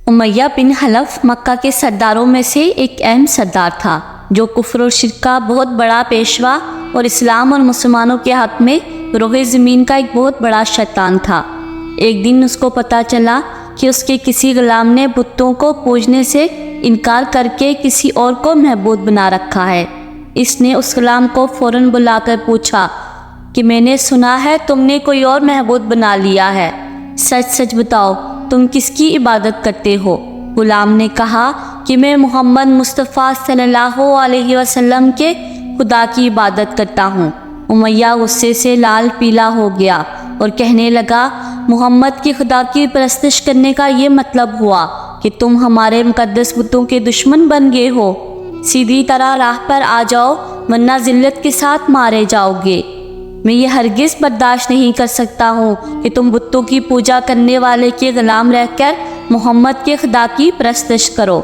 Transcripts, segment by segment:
امیہ بن حلف مکہ کے سرداروں میں سے ایک اہم سردار تھا جو کفر اور شرک کا بہت بڑا پیشوا اور اسلام اور مسلمانوں کے حق میں روح زمین کا ایک بہت بڑا شیطان تھا۔ ایک دن اس کو پتہ چلا کہ اس کے کسی غلام نے بتوں کو پوجنے سے انکار کر کے کسی اور کو معبود بنا رکھا ہے۔ اس نے اس غلام کو فوراً بلا کر پوچھا کہ میں نے سنا ہے تم نے کوئی اور معبود بنا لیا ہے، سچ سچ بتاؤ تم کس کی عبادت کرتے ہو؟ غلام نے کہا کہ میں محمد مصطفیٰ صلی اللہ علیہ وسلم کے خدا کی عبادت کرتا ہوں۔ امیہ غصے سے لال پیلا ہو گیا اور کہنے لگا، محمد کی خدا کی پرستش کرنے کا یہ مطلب ہوا کہ تم ہمارے مقدس بتوں کے دشمن بن گئے ہو۔ سیدھی طرح راہ پر آ جاؤ ورنہ ذلت کے ساتھ مارے جاؤ گے۔ میں یہ ہرگز برداشت نہیں کر سکتا ہوں کہ تم بتوں کی پوجا کرنے والے کے غلام رہ کر محمد کے خدا کی پرستش کرو۔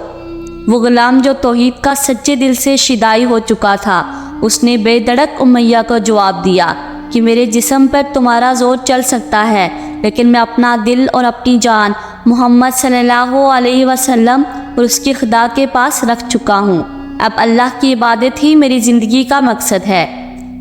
وہ غلام جو توحید کا سچے دل سے شیدائی ہو چکا تھا، اس نے بے دھڑک امیہ کو جواب دیا کہ میرے جسم پر تمہارا زور چل سکتا ہے، لیکن میں اپنا دل اور اپنی جان محمد صلی اللہ علیہ وسلم اور اس کے خدا کے پاس رکھ چکا ہوں۔ اب اللہ کی عبادت ہی میری زندگی کا مقصد ہے،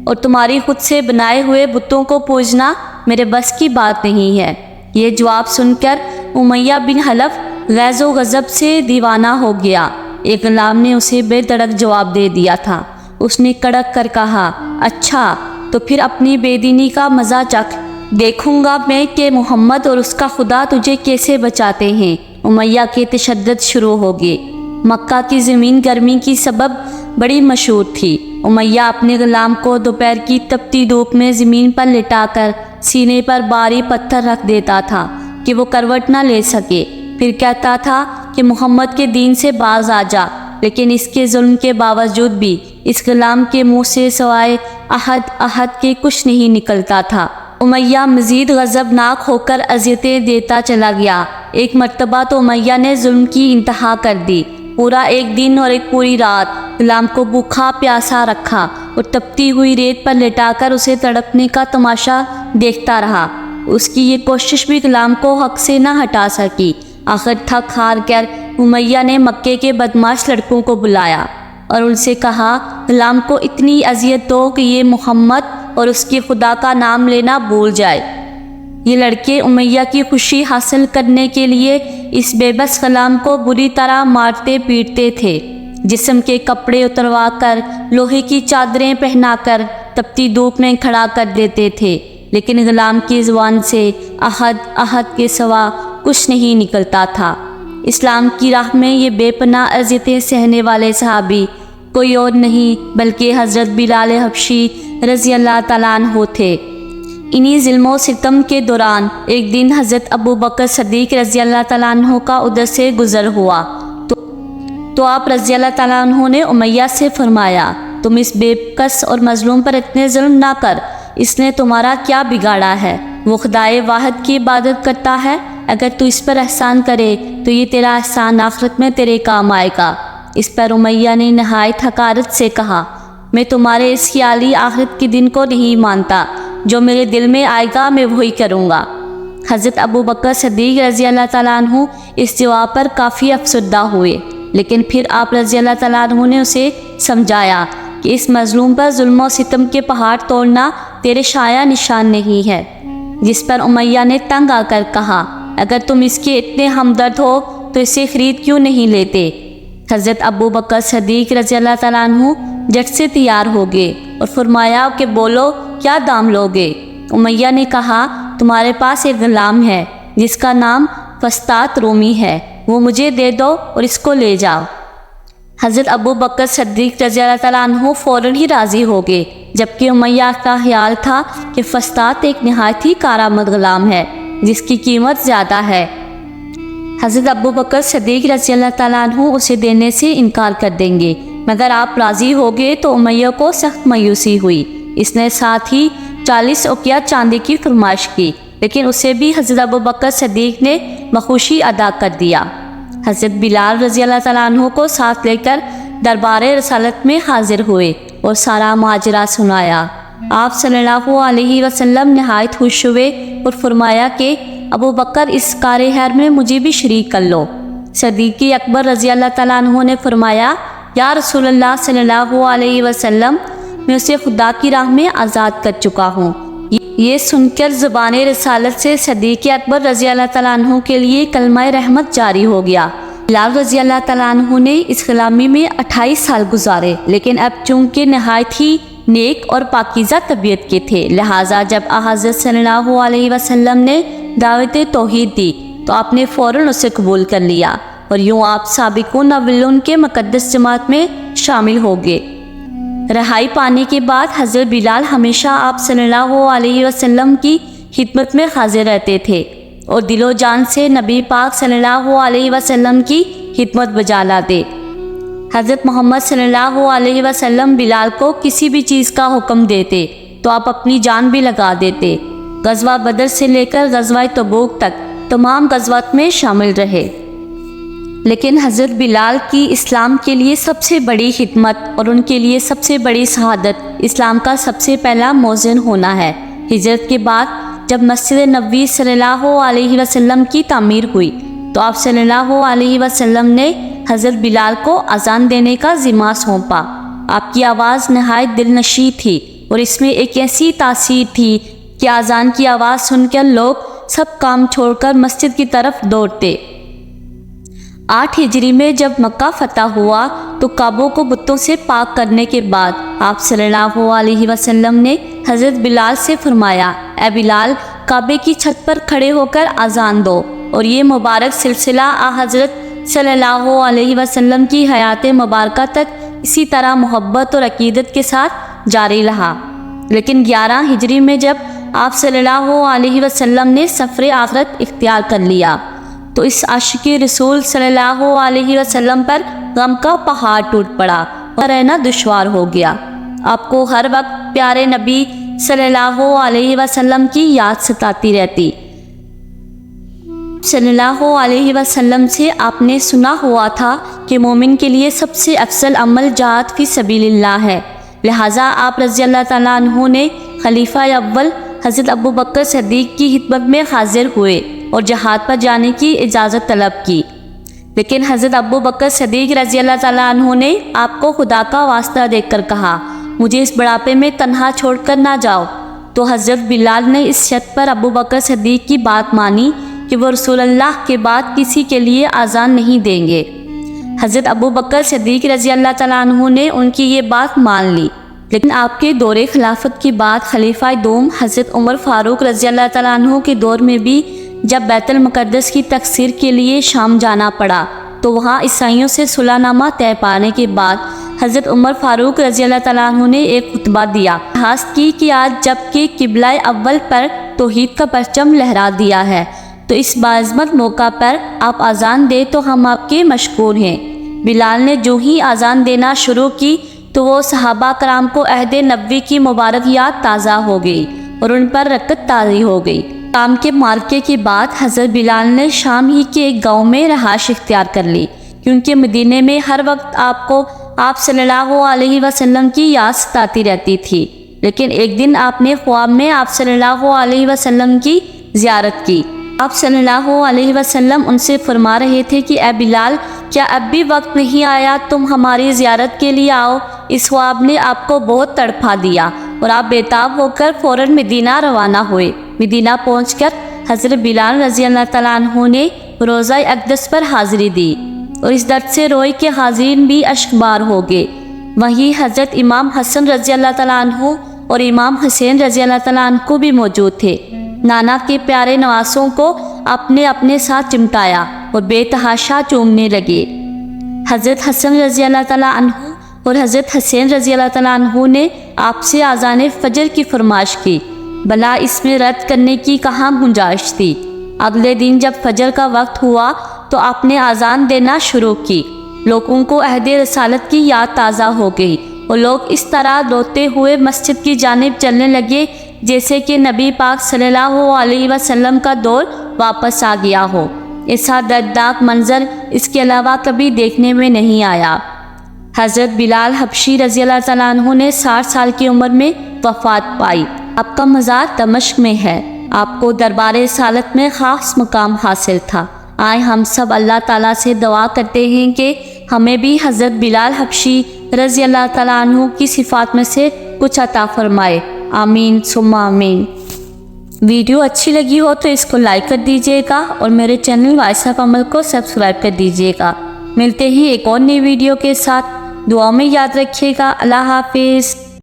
اور تمہاری خود سے بنائے ہوئے بتوں کو پوجنا میرے بس کی بات نہیں ہے۔ یہ جواب سن کر امیہ بن حلف غیظ و غضب سے دیوانہ ہو گیا۔ ایک غلام نے اسے بے دھڑک جواب دے دیا تھا۔ اس نے کڑک کر کہا، اچھا تو پھر اپنی بے دینی کا مزہ چکھ، دیکھوں گا میں کہ محمد اور اس کا خدا تجھے کیسے بچاتے ہیں۔ امیہ کے تشدد شروع ہو گئے۔ مکہ کی زمین گرمی کی سبب بڑی مشہور تھی۔ امیہ اپنے غلام کو دوپہر کی تپتی دھوپ میں زمین پر لٹا کر سینے پر بھاری پتھر رکھ دیتا تھا کہ وہ کروٹ نہ لے سکے، پھر کہتا تھا کہ محمد کے دین سے باز آ جا، لیکن اس کے ظلم کے باوجود بھی اس غلام کے منہ سے سوائے احد احد کے کچھ نہیں نکلتا تھا۔ امیہ مزید غضبناک ہو کر اذیتیں دیتا چلا گیا۔ ایک مرتبہ تو امیہ نے ظلم کی انتہا کر دی۔ پورا ایک دن اور ایک پوری رات غلام کو بھوکھا پیاسا رکھا اور تپتی ہوئی ریت پر لٹا کر اسے تڑپنے کا تماشا دیکھتا رہا۔ اس کی یہ کوشش بھی غلام کو حق سے نہ ہٹا سکی۔ آخر تھک ہار کر امیہ نے مکے کے بدمعاش لڑکوں کو بلایا اور ان سے کہا، غلام کو اتنی اذیت دو کہ یہ محمد اور اس کے خدا کا نام لینا بھول جائے۔ یہ لڑکے امیہ کی خوشی حاصل کرنے کے لیے اس بے بس غلام کو بری طرح مارتے پیٹتے تھے۔ جسم کے کپڑے اتروا کر، لوہے کی چادریں پہنا کر تپتی دھوپ میں کھڑا کر دیتے تھے، لیکن غلام کی زبان سے احد احد کے سوا کچھ نہیں نکلتا تھا۔ اسلام کی راہ میں یہ بے پناہ اذیتیں سہنے والے صحابی کوئی اور نہیں بلکہ حضرت بلال حبشی رضی اللہ تعالیٰ عنہ تھے۔ انہی ظلم و ستم کے دوران ایک دن حضرت ابو بکر صدیق رضی اللہ تعالیٰ عنہ کا ادھر سے گزر ہوا تو آپ رضی اللہ تعالیٰ عنہ نے امیہ سے فرمایا، تم اس بے کس اور مظلوم پر اتنے ظلم نہ کر، اس نے تمہارا کیا بگاڑا ہے؟ وہ خدائے واحد کی عبادت کرتا ہے، اگر تو اس پر احسان کرے تو یہ تیرا احسان آخرت میں تیرے کام آئے گا۔ اس پر امیہ نے نہایت حقارت سے کہا، میں تمہارے اس خیالی آخرت کے دن کو نہیں مانتا، جو میرے دل میں آئے گا میں وہی کروں گا۔ حضرت ابو بکر صدیق رضی اللہ تعالیٰ عنہ اس جواب پر کافی افسردہ ہوئے، لیکن پھر آپ رضی اللہ تعالیٰ عنہ نے اسے سمجھایا کہ اس مظلوم پر ظلم و ستم کے پہاڑ توڑنا تیرے شایع نشان نہیں ہے۔ جس پر امیہ نے تنگ آ کر کہا، اگر تم اس کے اتنے ہمدرد ہو تو اسے خرید کیوں نہیں لیتے؟ حضرت ابو بکر صدیق رضی اللہ تعالیٰ عنہ جٹ سے تیار ہو گئے اور فرمایا کہ بولو کیا دام لوگے؟ امیہ نے کہا، تمہارے پاس ایک غلام ہے جس کا نام فسطاط رومی ہے، وہ مجھے دے دو اور اس کو لے جاؤ۔ حضرت ابو بکر صدیق رضی اللہ تعالیٰ عنہ فوراً ہی راضی ہو گئے، جبکہ امیہ کا خیال تھا کہ فسطاط ایک نہایت ہی کارآمد غلام ہے جس کی قیمت زیادہ ہے۔ حضرت ابو بکر صدیق رضی اللہ تعالیٰ عنہ اسے دینے سے انکار کر دیں گے، مگر آپ راضی ہو گئے تو امیہ کو سخت مایوسی ہوئی۔ اس نے ساتھ ہی 40 اوقیہ چاندی کی فرمائش کی، لیکن اسے بھی حضرت ابو بکر صدیق نے بخوشی ادا کر دیا۔ حضرت بلال رضی اللہ تعالیٰ عنہ کو ساتھ لے کر دربار رسالت میں حاضر ہوئے اور سارا ماجرا سنایا۔ آپ صلی اللہ علیہ وسلم نہایت خوش ہوئے اور فرمایا کہ ابو بکر اس کار خیر میں مجھے بھی شریک کر لو۔ صدیق اکبر رضی اللہ تعالیٰ عنہ نے فرمایا، یا رسول اللہ صلی اللہ علیہ وسلم، میں اسے خدا کی راہ میں آزاد کر چکا ہوں۔ یہ سن کر زبان رسالت سے صدیق اکبر رضی اللہ تعالیٰ عنہ کے لیے کلمہ رحمت جاری ہو گیا۔ بلال رضی اللہ تعالیٰ عنہ نے اس غلامی میں 28 سال گزارے، لیکن اب چونکہ نہایت ہی نیک اور پاکیزہ طبیعت کے تھے، لہٰذا جب حضرت صلی اللہ علیہ وسلم نے دعوت توحید دی تو آپ نے فوراً اسے قبول کر لیا، اور یوں آپ سابقون اولون کے مقدس جماعت میں شامل ہو گئے۔ رہائی پانے کے بعد حضرت بلال ہمیشہ آپ صلی اللہ علیہ وسلم کی خدمت میں حاضر رہتے تھے اور دل و جان سے نبی پاک صلی اللہ علیہ وسلم کی خدمت بجا لاتے۔ حضرت محمد صلی اللہ علیہ وسلم بلال کو کسی بھی چیز کا حکم دیتے تو آپ اپنی جان بھی لگا دیتے۔ غزوہ بدر سے لے کر غزوہ تبوک تک تمام غزوات میں شامل رہے، لیکن حضرت بلال کی اسلام کے لیے سب سے بڑی خدمت اور ان کے لیے سب سے بڑی شہادت اسلام کا سب سے پہلا مؤذن ہونا ہے۔ ہجرت کے بعد جب مسجد نبوی صلی اللہ علیہ وسلم کی تعمیر ہوئی تو آپ صلی اللہ علیہ وسلم نے حضرت بلال کو اذان دینے کا ذمہ سونپا۔ آپ کی آواز نہایت دل نشیں تھی اور اس میں ایک ایسی تاثیر تھی کہ اذان کی آواز سن کر لوگ سب کام چھوڑ کر مسجد کی طرف دوڑتے۔ 8 ہجری میں جب مکہ فتح ہوا تو کعبوں کو بتوں سے پاک کرنے کے بعد آپ صلی اللہ علیہ وسلم نے حضرت بلال سے فرمایا، اے بلال، کعبے کی چھت پر کھڑے ہو کر اذان دو، اور یہ مبارک سلسلہ حضرت صلی اللہ علیہ وسلم کی حیات مبارکہ تک اسی طرح محبت اور عقیدت کے ساتھ جاری رہا۔ لیکن 11 ہجری میں جب آپ صلی اللہ علیہ وسلم نے سفر آخرت اختیار کر لیا تو اس عاشق رسول صلی اللہ علیہ وسلم پر غم کا پہاڑ ٹوٹ پڑا اور رہنا دشوار ہو گیا۔ آپ کو ہر وقت پیارے نبی صلی اللہ علیہ وسلم کی یاد ستاتی رہتی۔ صلی اللہ علیہ وسلم سے آپ نے سنا ہوا تھا کہ مومن کے لیے سب سے افضل عمل جہاد فی سبیل اللہ ہے، لہٰذا آپ رضی اللہ تعالیٰ عنہ نے خلیفہ اول حضرت ابو بکر صدیق کی خدمت میں حاضر ہوئے اور جہاد پر جانے کی اجازت طلب کی، لیکن حضرت ابو بکر صدیق رضی اللہ تعالیٰ عنہ نے آپ کو خدا کا واسطہ دے کر کہا، مجھے اس بڑھاپے میں تنہا چھوڑ کر نہ جاؤ۔ تو حضرت بلال نے اس شرط پر ابو بکر صدیق کی بات مانی کہ وہ رسول اللہ کے بعد کسی کے لیے اذان نہیں دیں گے۔ حضرت ابو بکر صدیق رضی اللہ تعالیٰ عنہ نے ان کی یہ بات مان لی، لیکن آپ کے دور خلافت کی بات خلیفہ دوم حضرت عمر فاروق رضی اللہ تعالیٰ عنہ کے دور میں بھی جب بیت المقدس کی تکسیر کے لیے شام جانا پڑا تو وہاں عیسائیوں سے صلح نامہ طے پانے کے بعد حضرت عمر فاروق رضی اللہ تعالیٰ عنہ نے ایک خطبہ دیا، درخواست کی کہ آج جب کہ قبلہ اول پر توحید کا پرچم لہرا دیا ہے تو اس باعظمت موقع پر آپ اذان دیں تو ہم آپ کے مشکور ہیں۔ بلال نے جو ہی اذان دینا شروع کی تو وہ صحابہ کرام کو عہد نبوی کی مبارک یاد تازہ ہو گئی اور ان پر رکت تازی ہو گئی۔ شام کے معرکے کے بعد حضرت بلال نے شام ہی کے ایک گاؤں میں رہائش اختیار کر لی، کیونکہ مدینے میں ہر وقت آپ صلی اللہ علیہ وسلم کی یاد ستاتی رہتی تھی۔ لیکن ایک دن آپ نے خواب میں آپ صلی اللہ علیہ وسلم کی زیارت کی۔ آپ صلی اللہ علیہ وسلم ان سے فرما رہے تھے کہ اے بلال، کیا اب بھی وقت نہیں آیا تم ہماری زیارت کے لیے آؤ؟ اس خواب نے آپ کو بہت تڑپا دیا اور آپ بےتاب ہو کر فوراً مدینہ روانہ ہوئے۔ مدینہ پہنچ کر حضرت بلال رضی اللہ تعالیٰ عنہ نے روضہ اقدس پر حاضری دی اور اس درد سے روئے کہ حاضرین بھی اشکبار ہو گئے۔ وہیں حضرت امام حسن رضی اللہ تعالیٰ عنہ اور امام حسین رضی اللہ تعالیٰ عنہ کو بھی موجود تھے۔ نانا کے پیارے نواسوں کو اپنے ساتھ چمٹایا اور بے تحاشا چومنے لگے۔ حضرت حسن رضی اللہ تعالیٰ عنہ اور حضرت حسین رضی اللہ تعالیٰ عنہ نے آپ سے اذان فجر کی فرمائش کی، بھلا اس میں رد کرنے کی کہاں گنجائش تھی۔ اگلے دن جب فجر کا وقت ہوا تو آپ نے اذان دینا شروع کی۔ لوگوں کو عہد رسالت کی یاد تازہ ہو گئی اور لوگ اس طرح روتے ہوئے مسجد کی جانب چلنے لگے جیسے کہ نبی پاک صلی اللہ علیہ وسلم کا دور واپس آ گیا ہو۔ ایسا دردناک منظر اس کے علاوہ کبھی دیکھنے میں نہیں آیا۔ حضرت بلال حبشی رضی اللہ تعالیٰ عنہ نے 60 سال کی عمر میں وفات پائی۔ آپ کا مزار دمشق میں ہے۔ آپ کو دربار رسالت میں خاص مقام حاصل تھا۔ آئے ہم سب اللہ تعالیٰ سے دعا کرتے ہیں کہ ہمیں بھی حضرت بلال حبشی رضی اللہ تعالیٰ عنہ کی صفات میں سے کچھ عطا فرمائے، آمین ثم آمین۔ ویڈیو اچھی لگی ہو تو اس کو لائک کر دیجیے گا اور میرے چینل وائس آف عمل کو سبسکرائب کر دیجیے گا۔ ملتے ہیں ایک اور نئی ویڈیو کے ساتھ، دعا میں یاد رکھیے گا۔ اللہ حافظ۔